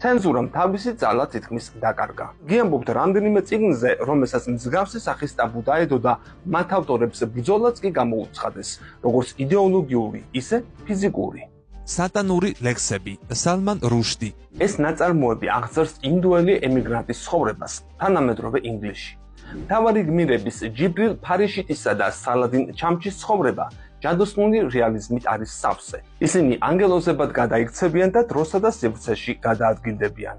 ცენზურამ თავისი ძალა თითქმის დაკარგა. გიამბობთ რამდენიმე წიგნზე, რომელსაც მსგავსი სახის ტაბუ დაედო და მათ ავტორებს ბრძოლაც კი გამოუცხადეს, როგორც იდეოლოგიური, ისე ფიზიკური. სატანური ლექსები, სალმან რუშდი. ეს ნაწარმოები აღწერს ინდოელი ემიგრანტის ცხოვრებას, თანამედროვე ინგლისში. მთავარი გმირების ჯიბრილ ფარიშიტისა და სალადინ ჩამჩის ცხოვრება ჯადოსნური რეალიზმით არის სავსე. ისინი ანგელოზებად გადაიქცებიან და დროსა და სივრცეში გადაადგილდებიან.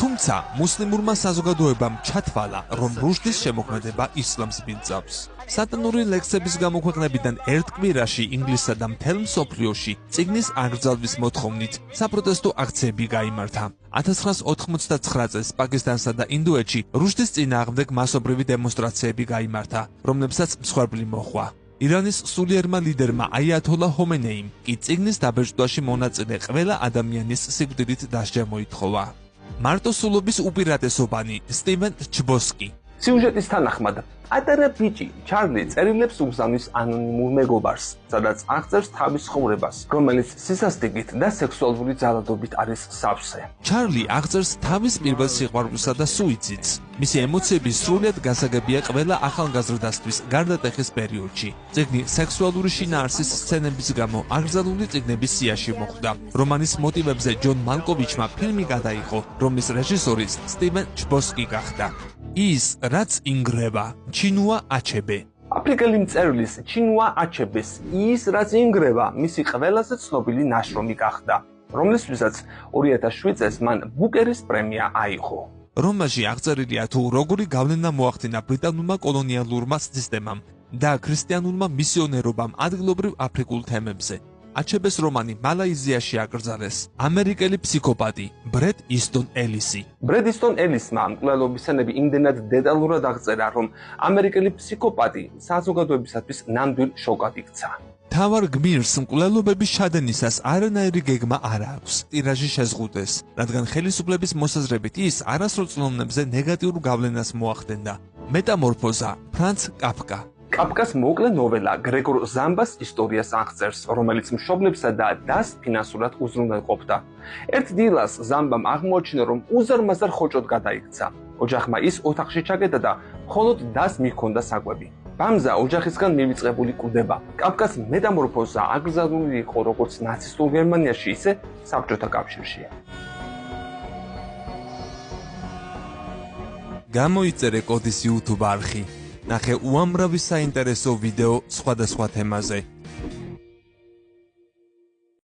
თუმცა მუსლიმურმა საზოგადოებამ ჩათვალა, რომ რუშდის შემოქმედება ისლამს მიწავს. სატანური ლექსების გამოქვეყნებიდან ერთ კვირაში ინგლისსა და მთელ მსოფლიოში წიგნის აკრძალვის მოთხოვნით საპროტესტო აქციები გაიმართა. 1989 წელს პაკისტანსა და ინდოეთში რუშდის წინააღმდეგ მასობრივი დემონსტრაციები გაიმართა, რომლებსაც მსხვერპლი მოჰყვა. ირანის სულიერმა ლიდერმა აიათოლა ჰომენეიმ კი წიგნის დაბეჭდვაში მონაწილე ყველა ადამიანის სიკვდილით დასჯა მოითხოვა. მარტოსულობის უპირატესობანი სტივენ ჩბოსკი. სიუჟეტის თანახმად, პატარა ბიჭი ჩარლი წერილებს უბრძანის ანონიმურ მეგობარს, სადაც აღწერს თავის ცხოვრებას, რომელიც სისასტიკით და სექსუალური ძალადობით არის სავსე. ჩარლი აღწერს თავის პირველ სიყვარულსა და სუიციდს. მისი ემოციები სრულიად გასაგებია ყველა ახალგაზრდასთვის გარდატეხის პერიოდში. წიგნი სექსუალური შინაარსის სცენების გამო აკრძალული წიგნების სიაში მოხვდა. რომანის მოტივებზე ჯონ მალკოვიჩმა ფილმი გადაიღო, რომლის რეჟისორი სტივენ ჩბოსკი გახდა. ის, რაც ინგრევა, ჩინუა აჩებე. აფრიკელი მწერლის ჩინუა აჩებეს ის, რაც ინგრევა, მისი ყველაზე ცნობილი ნაშრომი გახდა, რომლისთვისაც 2007 წელს მან ბუკერის პრემია აიღო. რომანში აღწერილია თუ როგორი გავლენა მოახდინა ბრიტანულმა კოლონიალურმა სისტემამ და ქრისტიანულმა მისიონერობამ ადგილობრივ აფრიკულ თემებზე. აჩებეს რომანი მალაიზიაში აკრძალეს. ამერიკელი ფსიქოპატი ბრედ ისტონ ელისი. ბრედ ისტონ ელისმა მკვლელობის სცენები იმდენად დეტალურად აღწერა, რომ ამერიკელი ფსიქოპატი საზოგადოებისათვის ნამდვილ შოკად იქცა. თავარ გმირს მკვლელობების ჩადენისას არანაირი გეგმა არ აქვს. ტირაჟი შეზღუდეს, რადგან ხელისუფლების მოსაზრებით ის არასრულ წლოვნებზე ნეგატიურ გავლენას მოახდენდა. მეტამორფოზა ფრანც კაფკა. კაფკას მოკლე ნოველა გრეგორ ზამბას ისტორიას აღწერს, რომელიც მშობლებსა და დას ფინანსურად უზრუნველყოფდა. ერთ დილას ზამბამ აღმოაჩინა, რომ უზარმაზარ ხოჭოდ გადაიქცა. ოჯახმა ის ოთახში ჩაკეტა და მხოლოდ დას მიჰქონდა საკვები. ბამზა ოჯახისგან მივიწყებული კვდება. კაფკას მეტამორფოზა აკრძალული იყო როგორც ნაცისტურ გერმანიაში, ისე საბჭოთა კავშირში. გამოიწერე კოდის YouTube არხი. ნახე უამრავი საინტერესო ვიდეო სხვადასხვა თემაზე.